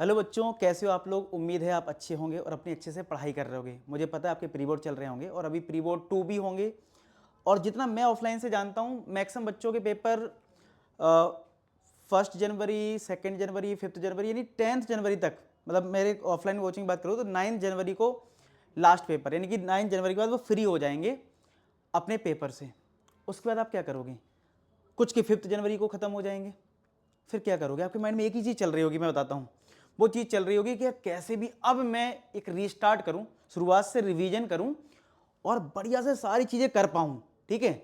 Hello बच्चों, कैसे हो आप लोग। उम्मीद है आप अच्छे होंगे और अपनी अच्छे से पढ़ाई कर रहे होंगे। मुझे पता है आपके प्री बोर्ड चल रहे होंगे और अभी प्री बोर्ड 2 भी होंगे। और जितना मैं ऑफलाइन से जानता हूँ, मैक्सिमम बच्चों के पेपर 1 जनवरी, 2 जनवरी, 5 जनवरी यानी 10 जनवरी तक, मतलब मेरे ऑफलाइन कोचिंग बात करूँ तो 9 जनवरी को लास्ट पेपर, यानी कि 9 जनवरी के बाद वो फ्री हो जाएंगे अपने पेपर से। उसके बाद आप क्या करोगे? कुछ के 5 जनवरी को ख़त्म हो जाएंगे। फिर क्या करोगे? आपके माइंड में एक ही चीज़ चल रही होगी, मैं बताता हूँ। वो चीज़ चल रही होगी कि यार कैसे भी अब मैं एक रीस्टार्ट करूँ, शुरुआत से रिवीजन करूँ और बढ़िया से सारी चीज़ें कर पाऊँ, ठीक है,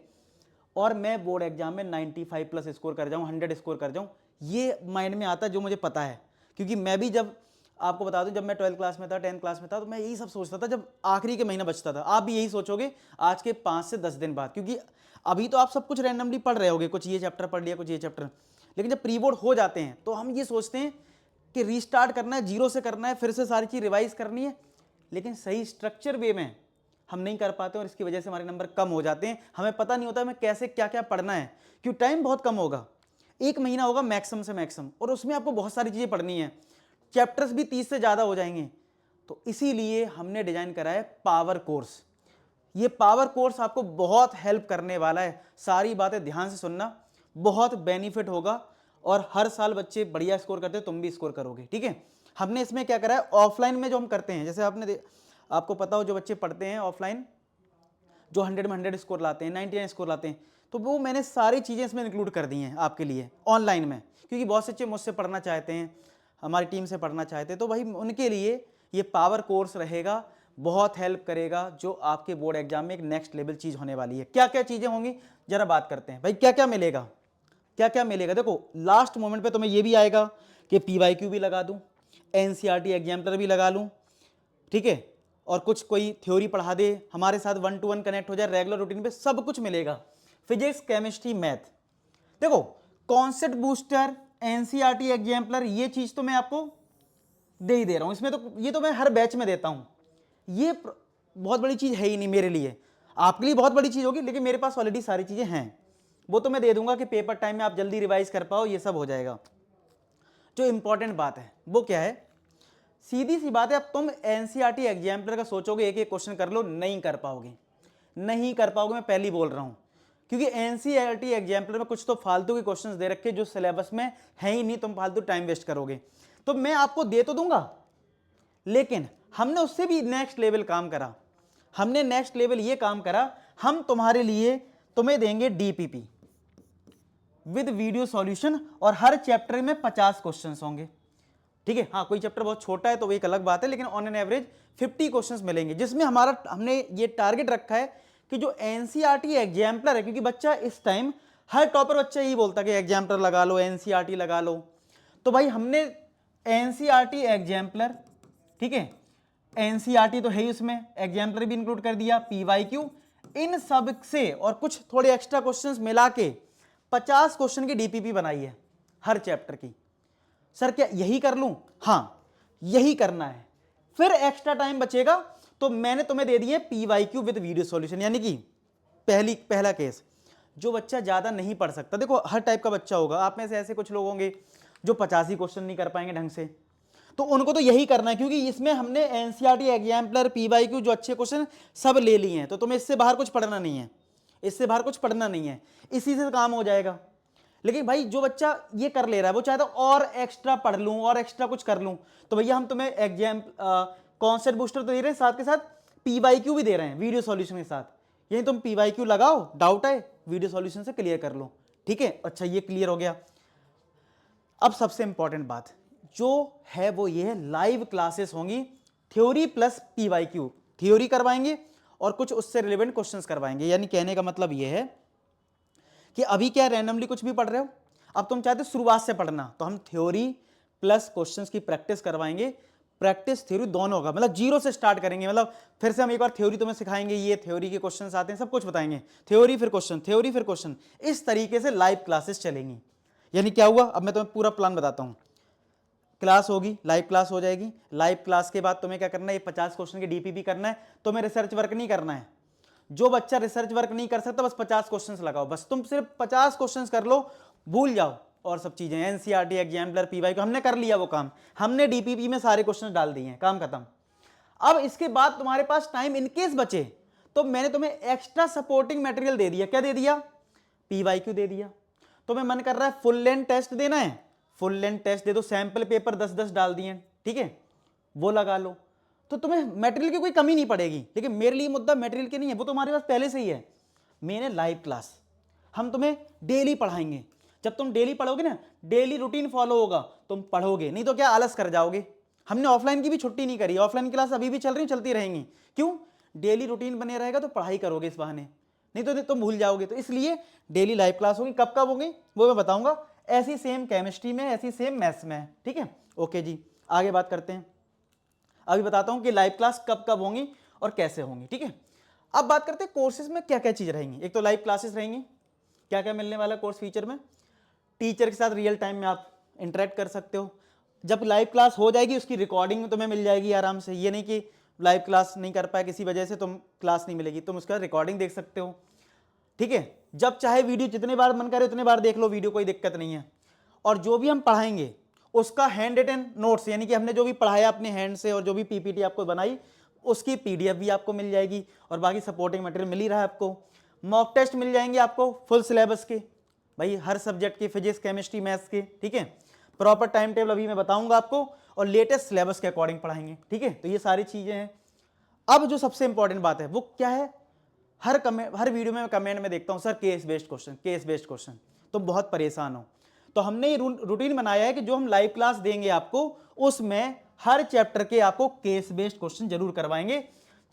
और मैं बोर्ड एग्जाम में 95 प्लस स्कोर कर जाऊँ, 100 स्कोर कर जाऊँ। ये माइंड में आता है, जो मुझे पता है, क्योंकि मैं भी जब आपको बता दूं, जब मैं 12th क्लास में था, 10th क्लास में था, तो मैं यही सब सोचता था जब आखिरी के महीना बचता था। आप भी यही सोचोगे आज के 5 से 10 दिन बाद, क्योंकि अभी तो आप सब कुछ रैंडमली पढ़ रहे होगे, कुछ ये चैप्टर पढ़ लिया, कुछ ये चैप्टर, लेकिन जब प्री बोर्ड हो जाते हैं तो हम ये सोचते हैं कि रीस्टार्ट करना है, जीरो से करना है, फिर से सारी चीज़ रिवाइज करनी है, लेकिन सही स्ट्रक्चर वे में हम नहीं कर पाते और इसकी वजह से हमारे नंबर कम हो जाते हैं। हमें पता नहीं होता हमें कैसे क्या क्या पढ़ना है, क्योंकि टाइम बहुत कम होगा, 1 महीना होगा मैक्सिमम से मैक्सिमम, और उसमें आपको बहुत सारी चीज़ें पढ़नी है, चैप्टर्स भी 30 से ज़्यादा हो जाएंगे। तो इसीलिए हमने डिजाइन करा है पावर कोर्स। ये पावर कोर्स आपको बहुत हेल्प करने वाला है। सारी बातें ध्यान से सुनना, बहुत बेनिफिट होगा और हर साल बच्चे बढ़िया स्कोर करते हैं, तुम भी स्कोर करोगे, ठीक है। हमने इसमें क्या करा है, ऑफलाइन में जो हम करते हैं, जैसे आपको पता हो, जो बच्चे पढ़ते हैं ऑफलाइन, जो 100 में 100 स्कोर लाते हैं, 99 स्कोर लाते हैं, तो वो मैंने सारी चीज़ें इसमें इंक्लूड कर दी हैं आपके लिए ऑनलाइन में, क्योंकि बहुत से बच्चे मुझसे पढ़ना चाहते हैं, हमारी टीम से पढ़ना चाहते हैं, तो भाई उनके लिए ये पावर कोर्स रहेगा, बहुत हेल्प करेगा, जो आपके बोर्ड एग्जाम में एक नेक्स्ट लेवल चीज़ होने वाली है। क्या क्या चीज़ें होंगी जरा बात करते हैं। भाई क्या क्या मिलेगा, क्या क्या मिलेगा? देखो, लास्ट मोमेंट पे तुम्हें ये भी आएगा कि PYQ भी लगा दूं, NCERT एग्जाम्पलर भी लगा लूं, ठीक है, और कुछ कोई थ्योरी पढ़ा दे, हमारे साथ 1 to 1 कनेक्ट हो जाए रेगुलर रूटीन पे, सब कुछ मिलेगा। Physics, chemistry, math. देखो, कॉन्सेप्ट बूस्टर, NCERT एग्जाम्पलर, ये चीज तो मैं आपको दे ही दे रहा हूं इसमें, तो ये तो मैं हर बैच में देता हूं। ये बहुत बड़ी चीज है ही नहीं मेरे लिए, आपके लिए बहुत बड़ी चीज होगी, लेकिन मेरे पास ऑलरेडी सारी चीजें हैं, वो तो मैं दे दूंगा कि पेपर टाइम में आप जल्दी रिवाइज कर पाओ, ये सब हो जाएगा। जो इंपॉर्टेंट बात है वो क्या है, सीधी सी बात है, अब तुम NCERT एग्जाम्पलर का सोचोगे एक एक क्वेश्चन कर लो, नहीं कर पाओगे, नहीं कर पाओगे, मैं पहले ही बोल रहा हूं, क्योंकि NCERT एग्जाम्पलर में कुछ तो फालतू के क्वेश्चंस दे रखे जो सिलेबस में है ही नहीं, तुम फालतू टाइम वेस्ट करोगे। तो मैं आपको दे तो दूंगा, लेकिन हमने उससे भी नेक्स्ट लेवल काम करा। हमने नेक्स्ट लेवल ये काम करा, हम तुम्हारे लिए तुम्हें देंगे DPP विद वीडियो सॉल्यूशन, और हर चैप्टर में 50 क्वेश्चंस होंगे, ठीक है। हाँ, कोई चैप्टर बहुत छोटा है तो वो एक अलग बात है, लेकिन ऑन एन एवरेज 50 क्वेश्चंस मिलेंगे, जिसमें हमने ये टारगेट रखा है कि जो NCERT एग्जाम्पलर है, क्योंकि बच्चा इस टाइम, हर टॉपर बच्चा यही बोलता है कि एग्जाम्पलर लगा लो, NCERT लगा लो, तो भाई हमने NCERT एग्जाम्पलर, ठीक है, NCERT तो है ही, उसमें एग्जाम्पलर भी इंक्लूड कर दिया, PYQ, इन सब से और कुछ थोड़े एक्स्ट्रा क्वेश्चंस मिला के 50 क्वेश्चन की DPP बनाई है हर चैप्टर की। सर क्या यही कर लूं? हां, यही करना है, फिर एक्स्ट्रा टाइम बचेगा तो मैंने तुम्हें दे दिए PYQ विद वीडियो सॉल्यूशन, यानी कि पहला केस, जो बच्चा ज्यादा नहीं पढ़ सकता, देखो हर टाइप का बच्चा होगा, आप में से ऐसे कुछ लोग होंगे जो 85 क्वेश्चन नहीं कर पाएंगे ढंग से, तो उनको तो यही करना है, क्योंकि इसमें हमने NCERT एग्जाम्पलर, PYQ जो अच्छे क्वेश्चन सब ले लिए हैं, तो तुम्हें इससे बाहर कुछ पढ़ना नहीं है, इससे बाहर कुछ पढ़ना नहीं है, इसी से काम हो जाएगा। लेकिन भाई जो बच्चा ये कर ले रहा है वो चाहता है और एक्स्ट्रा पढ़ लूं और एक्स्ट्रा कुछ कर लूं, तो भैया हम तुम्हें कॉन्सेप्ट बूस्टर तो दे रहे हैं, साथ के साथ PYQ भी दे रहे हैं वीडियो सॉल्यूशन के साथ, यही तुम PYQ लगाओ, डाउट है वीडियो सॉल्यूशन से क्लियर कर लो, ठीक है। अच्छा, ये क्लियर हो गया। अब सबसे इंपॉर्टेंट बात जो है वो ये है, लाइव क्लासेस होंगी, थ्योरी प्लस PYQ, थ्योरी करवाएंगे और कुछ उससे रिलेवेंट क्वेश्चंस करवाएंगे। यानी कहने का मतलब ये है कि अभी क्या रैंडमली कुछ भी पढ़ रहे हो, अब तुम चाहते हो शुरुआत से पढ़ना, तो हम थ्योरी प्लस क्वेश्चंस की प्रैक्टिस करवाएंगे, प्रैक्टिस थ्योरी दोनों होगा, मतलब जीरो से स्टार्ट करेंगे, मतलब फिर से हम एक बार थ्योरी तुम्हें सिखाएंगे, ये थ्योरी के क्वेश्चंस आते हैं, सब कुछ बताएंगे, थ्योरी फिर क्वेश्चन, थ्योरी फिर क्वेश्चन, इस तरीके से लाइव क्लासेस चलेंगी। यानी क्या हुआ, अब मैं तुम्हें पूरा प्लान बताता हूं। क्लास होगी, लाइव क्लास हो जाएगी, लाइव क्लास के बाद तुम्हें क्या करना है, ये 50 क्वेश्चन की DPP करना है, तुम्हें रिसर्च वर्क नहीं करना है। जो बच्चा रिसर्च वर्क नहीं कर सकता, बस 50 क्वेश्चंस लगाओ, बस तुम सिर्फ 50 क्वेश्चंस कर लो, भूल जाओ, और सब चीजें, एनसीईआरटी, एग्जाम्पलर, पीवाई को हमने कर लिया वो काम, हमने डीपीपी में सारे क्वेश्चन डाल दिए हैं, काम खत्म। अब इसके बाद तुम्हारे पास टाइम इनकेस बचे तो मैंने तुम्हें एक्स्ट्रा सपोर्टिंग मटेरियल दे दिया। क्या दे दिया? पीवाईक्यू दे दिया। तुम्हें मन कर रहा है फुल लेंथ टेस्ट देना है, फुल लेंथ टेस्ट दे दो, सैंपल पेपर 10-10 डाल दिए, ठीक है, वो लगा लो, तो तुम्हें मटेरियल की कोई कमी नहीं पड़ेगी। लेकिन मेरे लिए मुद्दा मटेरियल की नहीं है, वो तुम्हारे पास पहले से ही है। मैंने लाइव क्लास, हम तुम्हें डेली पढ़ाएंगे। जब तुम डेली पढ़ोगे ना, डेली रूटीन फॉलो होगा, तुम पढ़ोगे, नहीं तो क्या आलस कर जाओगे। हमने ऑफलाइन की भी छुट्टी नहीं करी, ऑफलाइन क्लास अभी भी चल रही, चलती रहेंगी। क्यों? डेली रूटीन बने रहेगा तो पढ़ाई करोगे इस बहाने, नहीं तो तुम भूल जाओगे। तो इसलिए डेली लाइव क्लास होगी। कब कब होगी वो मैं बताऊंगा, ऐसी सेम केमिस्ट्री में, ऐसी सेम मैथ्स में, ठीक है। ओके जी, आगे बात करते हैं। अभी बताता हूं कि लाइव क्लास कब कब होंगी और कैसे होंगी, ठीक है। अब बात करते हैं कोर्सेज में क्या क्या चीज रहेंगी। एक तो लाइव क्लासेस रहेंगी, क्या क्या मिलने वाला कोर्स फीचर में, टीचर के साथ रियल टाइम में आप इंटरेक्ट कर सकते हो। जब लाइव क्लास हो जाएगी उसकी रिकॉर्डिंग तुम्हें मिल जाएगी आराम से, ये नहीं कि लाइव क्लास नहीं कर पाए किसी वजह से तुम क्लास नहीं मिलेगी, तुम उसका रिकॉर्डिंग देख सकते हो, ठीक है। जब चाहे वीडियो जितने बार मन करे उतने बार देख लो वीडियो, कोई दिक्कत नहीं है। और जो भी हम पढ़ाएंगे उसका हैंड रिटन नोट्स, यानी कि हमने जो भी पढ़ाया अपने हैंड से और जो भी पीपीटी आपको बनाई उसकी पीडीएफ भी आपको मिल जाएगी, और बाकी सपोर्टिंग मटेरियल मिल ही रहा है आपको। मॉक टेस्ट मिल जाएंगे आपको फुल सिलेबस के, भाई हर सब्जेक्ट के, फिजिक्स, केमिस्ट्री, मैथ्स के, ठीक है। प्रॉपर टाइम टेबल अभी मैं बताऊंगा आपको, और लेटेस्ट सिलेबस के अकॉर्डिंग पढ़ाएंगे, ठीक है। तो ये सारी चीजें हैं। अब जो सबसे इंपॉर्टेंट बात है वो क्या है, हर वीडियो में कमेंट में देखता हूं sir case based question, case based question, तो बहुत परेशान हो। तो हमने ये रूटीन बनाया है कि जो हम लाइव क्लास देंगे आपको उसमें हर चैप्टर के आपको केस बेस्ड क्वेश्चन जरूर करवाएंगे,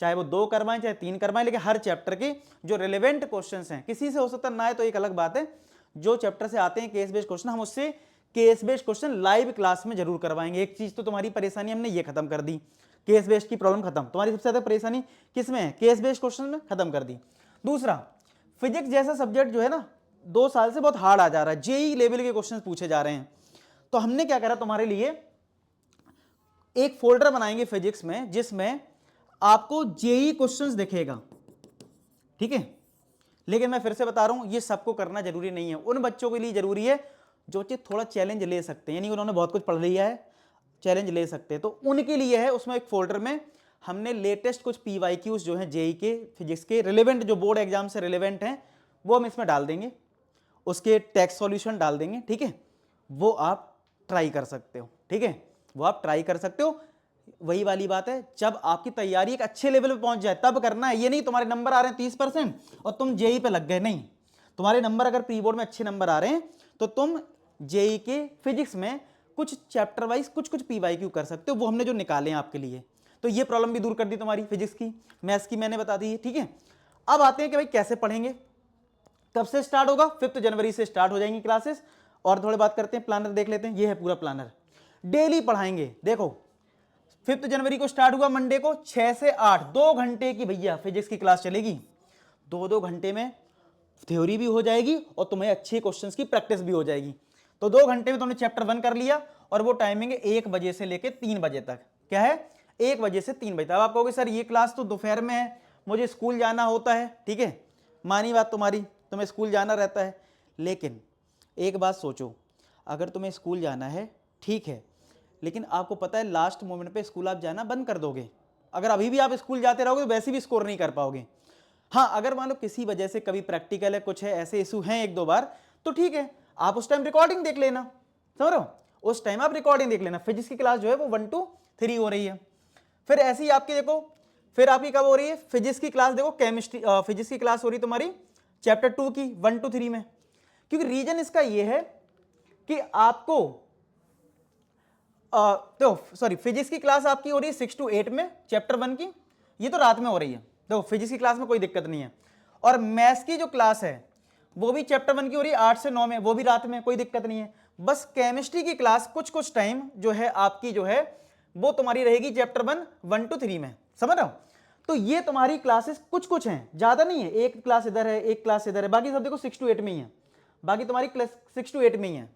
चाहे वो 2 करवाएं चाहे 3 करवाएं, लेकिन हर चैप्टर के जो रिलेवेंट क्वेश्चंस हैं, किसी से हो सकता ना है तो एक अलग बात है, जो चैप्टर से आते हैं केस बेस्ड क्वेश्चन, हम उससे case based question live class में जरूर करवाएंगे। एक चीज तो तुम्हारी परेशानी हमने ये खत्म कर दी, केस बेस्ड की प्रॉब्लम खत्म, तुम्हारी सबसे ज्यादा परेशानी किसमें है, केस बेस्ड क्वेश्चन में, खत्म कर दी। दूसरा, फिजिक्स जैसा सब्जेक्ट जो है ना 2 साल से बहुत हार्ड आ जा रहा है, जेई लेवल के क्वेश्चन पूछे जा रहे हैं। तो हमने क्या करा तुम्हारे लिए, एक फोल्डर बनाएंगे फिजिक्स में जिसमें आपको जेई क्वेश्चंस दिखेगा, ठीक है। लेकिन मैं फिर से बता रहा हूं ये सबको करना जरूरी नहीं है, उन बच्चों के लिए जरूरी है जो चीज थोड़ा चैलेंज ले सकते हैं, यानी उन्होंने बहुत कुछ पढ़ लिया है, चैलेंज ले सकते हैं, तो उनके लिए है। उसमें एक फोल्डर में हमने लेटेस्ट कुछ पीवाईक्यूज जो हैं जेई के फिजिक्स के रिलेवेंट, जो बोर्ड एग्जाम से रिलेवेंट हैं, वो हम इसमें डाल देंगे, उसके टेक्स्ट सॉल्यूशन डाल देंगे, ठीक है। वो आप ट्राई कर सकते हो, ठीक है, वो आप ट्राई कर सकते हो। वही वाली बात है, जब आपकी तैयारी एक अच्छे लेवल पे पहुंच जाए तब करना है, ये नहीं तुम्हारे नंबर आ रहे हैं 30% और तुम जेई पे लग गए, नहीं। तुम्हारे नंबर अगर प्री बोर्ड में अच्छे नंबर आ रहे हैं तो तुम जेई के फिजिक्स में कुछ चैप्टर वाइज कुछ कुछ पीवाईक्यू कर सकते हो, वो हमने जो निकाले हैं आपके लिए। तो ये प्रॉब्लम भी दूर कर दी तुम्हारी फिजिक्स की, मैथ्स की मैंने बता दी है, ठीक है। अब आते हैं कि भाई कैसे पढ़ेंगे, कब से स्टार्ट होगा, 5 जनवरी से स्टार्ट हो जाएंगी क्लासेस। और थोड़े बात करते हैं, प्लानर देख लेते हैं, ये है पूरा प्लानर, डेली पढ़ाएंगे। देखो 5 जनवरी को स्टार्ट हुआ मंडे को, 6 से 8 2 घंटे की भैया फिजिक्स की क्लास चलेगी। 2-2 घंटे में थ्योरी भी हो जाएगी और तुम्हें अच्छे क्वेश्चंस की प्रैक्टिस भी हो जाएगी। तो 2 घंटे में तुमने चैप्टर 1 कर लिया, और वो टाइमिंग है 1 बजे से लेकर 3 बजे तक। क्या है? 1 बजे से 3 बजे तक। अब आप कहोगे सर ये क्लास तो दोपहर में है, मुझे स्कूल जाना होता है, ठीक है, मानी बात तुम्हारी, तुम्हें स्कूल जाना रहता है। लेकिन एक बात सोचो, अगर तुम्हें स्कूल जाना है ठीक है, लेकिन आपको पता है लास्ट मोमेंट पे स्कूल आप जाना बंद कर दोगे। अगर अभी भी आप स्कूल जाते रहोगे तो वैसे भी स्कोर नहीं कर पाओगे। हाँ, अगर मान लो किसी वजह से कभी प्रैक्टिकल है, कुछ है, ऐसे इशू हैं 1-2 बार, तो ठीक है, आप उस टाइम रिकॉर्डिंग देख लेना, समझ रहे हो, उस टाइम आप रिकॉर्डिंग देख लेना। फिजिक्स की क्लास जो है वो 1 to 3 हो रही है। फिर ऐसी आपकी देखो, फिर आपकी कब हो रही है फिजिक्स की क्लास, देखो केमिस्ट्री फिजिक्स की क्लास हो रही तुम्हारी चैप्टर 2 की 1 to 3 में। क्योंकि रीजन इसका ये है कि आपको तो सॉरी, फिजिक्स की क्लास आपकी हो रही है 6 to 8 में चैप्टर 1 की, ये तो रात में हो रही है। देखो फिजिक्स की क्लास में कोई दिक्कत नहीं है। और मैथ्स की जो क्लास है वो भी चैप्टर 1 की हो रही है 8 से 9 में, वो भी रात में, कोई दिक्कत नहीं है। बस केमिस्ट्री की क्लास कुछ कुछ टाइम जो है आपकी जो है वो तुम्हारी रहेगी चैप्टर 1 to 3 में, समझ रहे हो। तो ये तुम्हारी क्लासेस कुछ कुछ हैं, ज्यादा नहीं है, एक क्लास इधर है, एक क्लास इधर है, बाकी सब देखो 6 to 8 में ही है, बाकी तुम्हारी क्लास 6 to 8 में ही है,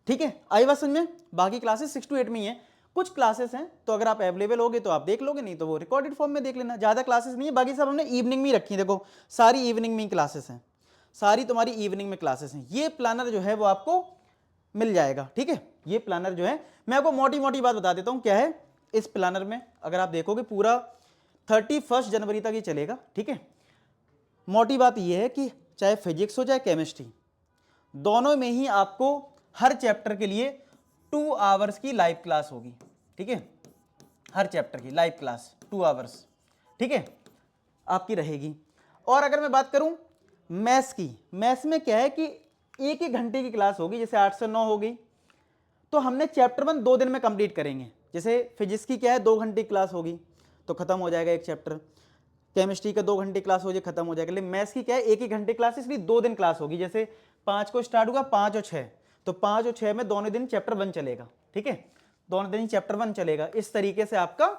ठीक है। आई बात समझ में, बाकी क्लासेस 6 to 8 में ही है। कुछ क्लासेस हैं तो अगर आप अवेलेबल होगे तो आप देख लोगे, नहीं तो वो रिकॉर्डेड फॉर्म में देख लेना। ज्यादा क्लासेस नहीं है, बाकी सब हमने इवनिंग में रखी है, देखो सारी इवनिंग में क्लासेस हैं, सारी तुम्हारी इवनिंग में क्लासेस हैं। ये प्लानर जो है वो आपको मिल जाएगा। ठीक है, ये प्लानर जो है, मैं आपको मोटी मोटी बात बता देता हूँ क्या है इस प्लानर में। अगर आप देखोगे पूरा 31 जनवरी तक ये चलेगा। ठीक है, मोटी बात ये है कि चाहे फिजिक्स हो चाहे केमिस्ट्री, दोनों में ही आपको हर चैप्टर के लिए 2 आवर्स की लाइव क्लास होगी। ठीक है, हर चैप्टर की लाइव क्लास 2 आवर्स, ठीक है, आपकी रहेगी। और अगर मैं बात करूं मैथ्स की, मैथ्स में क्या है कि 1-1 घंटे की क्लास होगी, जैसे 8 से 9 होगी, तो हमने चैप्टर 1 2 दिन में कंप्लीट करेंगे। जैसे फिजिक्स की क्या है 2 घंटे की क्लास होगी तो खत्म हो जाएगा एक चैप्टर, केमिस्ट्री का 2 घंटे क्लास हो जाए खत्म हो जाएगा। लेकिन मैथ्स की क्या है 1-1 घंटे क्लास, इसलिए 2 दिन क्लास होगी। जैसे 5 को स्टार्ट होगा, 5 और 6, तो 5 और 6 में दोनों दिन चैप्टर 1 चलेगा। ठीक है, दोनों दिन चैप्टर 1 चलेगा, इस तरीके से आपका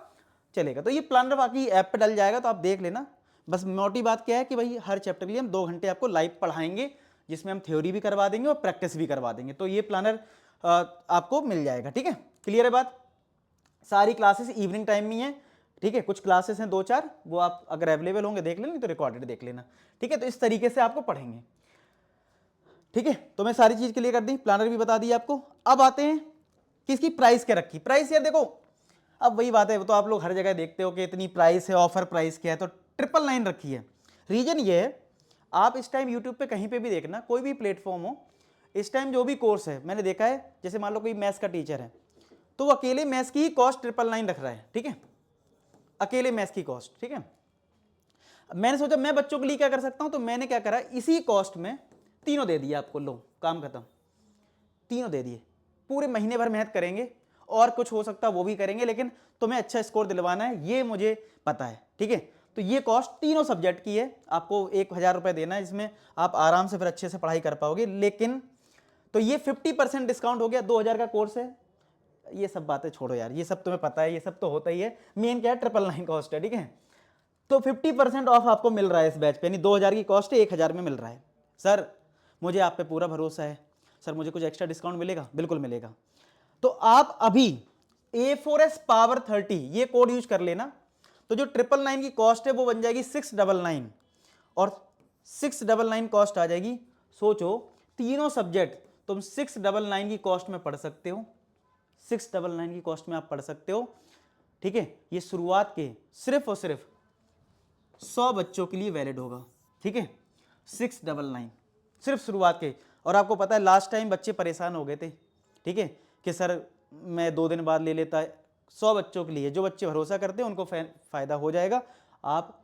चलेगा। तो ये प्लानर बाकी ऐप पे डल जाएगा, तो आप देख लेना। बस मोटी बात क्या है कि भाई हर चैप्टर के लिए हम 2 घंटे आपको लाइव पढ़ाएंगे, जिसमें हम थ्योरी भी करवा देंगे और प्रैक्टिस भी करवा देंगे। तो ये प्लानर आपको मिल जाएगा। ठीक है, क्लियर है बात। सारी क्लासेस इवनिंग टाइम में है। ठीक है, कुछ क्लासेस हैं 2-4, वो आप अगर अवेलेबल होंगे देख लेना, तो रिकॉर्डेड देख लेना। ठीक है, तो इस तरीके से आपको पढ़ेंगे। ठीक है, तो मैं सारी चीज क्लियर कर दी, प्लानर भी बता दी आपको। अब आते हैं कि इसकी प्राइस क्या रखी। प्राइस यार देखो, अब वही बात है, वो तो आप लोग हर जगह देखते हो कि इतनी प्राइस है, ऑफर प्राइस क्या है, तो 999 रखी है। रीजन ये है, आप इस टाइम यूट्यूब पे कहीं पे भी देखना, कोई भी प्लेटफॉर्म हो, इस टाइम जो भी कोर्स है, मैंने देखा है, जैसे मान लो कोई मैथ्स का टीचर है, तो वो अकेले मैथ्स की ही कॉस्ट 999 रख रहा है। ठीक है, अकेले मैथ्स की कॉस्ट। ठीक है, मैंने सोचा मैं बच्चों के लिए क्या कर सकता हूं, तो मैंने क्या करा, इसी कॉस्ट में तीनों दे दिया आपको, लो काम खत्म, तीनों दे दिए। पूरे महीने भर मेहनत करेंगे, और कुछ हो सकता है वो भी करेंगे, लेकिन तुम्हें अच्छा स्कोर दिलवाना है, ये मुझे पता है। ठीक है, तो ये कॉस्ट तीनों सब्जेक्ट की है, आपको 1000 रुपये देना है, इसमें आप आराम से फिर अच्छे से पढ़ाई कर पाओगे। लेकिन तो ये 50% डिस्काउंट हो गया, 2000 का कोर्स है। ये सब बातें छोड़ो यार, ये सब तुम्हें पता है, ये सब तो होता ही है। मेन क्या है, 999 कॉस्ट है। ठीक है, तो 50% ऑफ आपको मिल रहा है इस बैच पे, यानी 2000 की कॉस्ट है, 1000 में मिल रहा है। सर मुझे आप पे पूरा भरोसा है, सर मुझे कुछ एक्स्ट्रा डिस्काउंट मिलेगा? बिल्कुल मिलेगा। तो आप अभी A4S Power 30 ये कोड यूज कर लेना, तो जो 999 की कॉस्ट है वो बन जाएगी 699, और 699 कॉस्ट आ जाएगी। सोचो तीनों सब्जेक्ट तुम 699 की कॉस्ट में पढ़ सकते हो, 699 की कॉस्ट में आप पढ़ सकते हो। ठीक है, ये शुरुआत के सिर्फ और सिर्फ 100 बच्चों के लिए वैलिड होगा। ठीक है, 699 सिर्फ शुरुआत के। और आपको पता है लास्ट टाइम बच्चे परेशान हो गए थे, ठीक है, कि सर मैं 2 दिन बाद ले लेता है। 100 बच्चों के लिए, जो बच्चे भरोसा करते हैं उनको फ़ायदा हो जाएगा। आप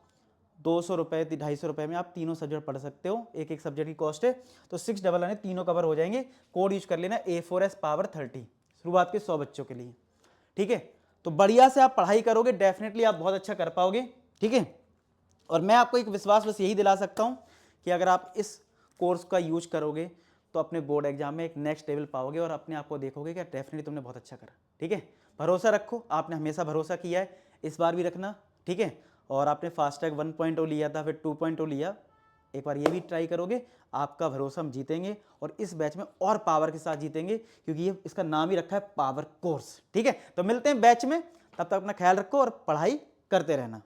200 रुपये 250 रुपये में आप तीनों सब्जेक्ट पढ़ सकते हो, एक एक सब्जेक्ट की कॉस्ट है, तो 699 तीनों कवर हो जाएंगे। कोड यूज कर लेना A4S Power 30 शुरुआत के 100 बच्चों के लिए। ठीक है, तो बढ़िया से आप पढ़ाई करोगे, डेफिनेटली आप बहुत अच्छा कर पाओगे। ठीक है, और मैं आपको एक विश्वास बस यही दिला सकता हूँ कि अगर आप इस कोर्स का यूज करोगे तो अपने बोर्ड एग्जाम में एक नेक्स्ट लेवल पाओगे, और अपने आप को देखोगे कि डेफिनेटली तुमने बहुत अच्छा करा। ठीक है, भरोसा रखो, आपने हमेशा भरोसा किया है, इस बार भी रखना। ठीक है, और आपने फास्टैग 1.0 लिया था, फिर 2.0 लिया, एक बार ये भी ट्राई करोगे, आपका भरोसा हम जीतेंगे, और इस बैच में और पावर के साथ जीतेंगे, क्योंकि ये इसका नाम ही रखा है पावर कोर्स। ठीक है, तो मिलते हैं बैच में, तब तक अपना ख्याल रखो और पढ़ाई करते रहना।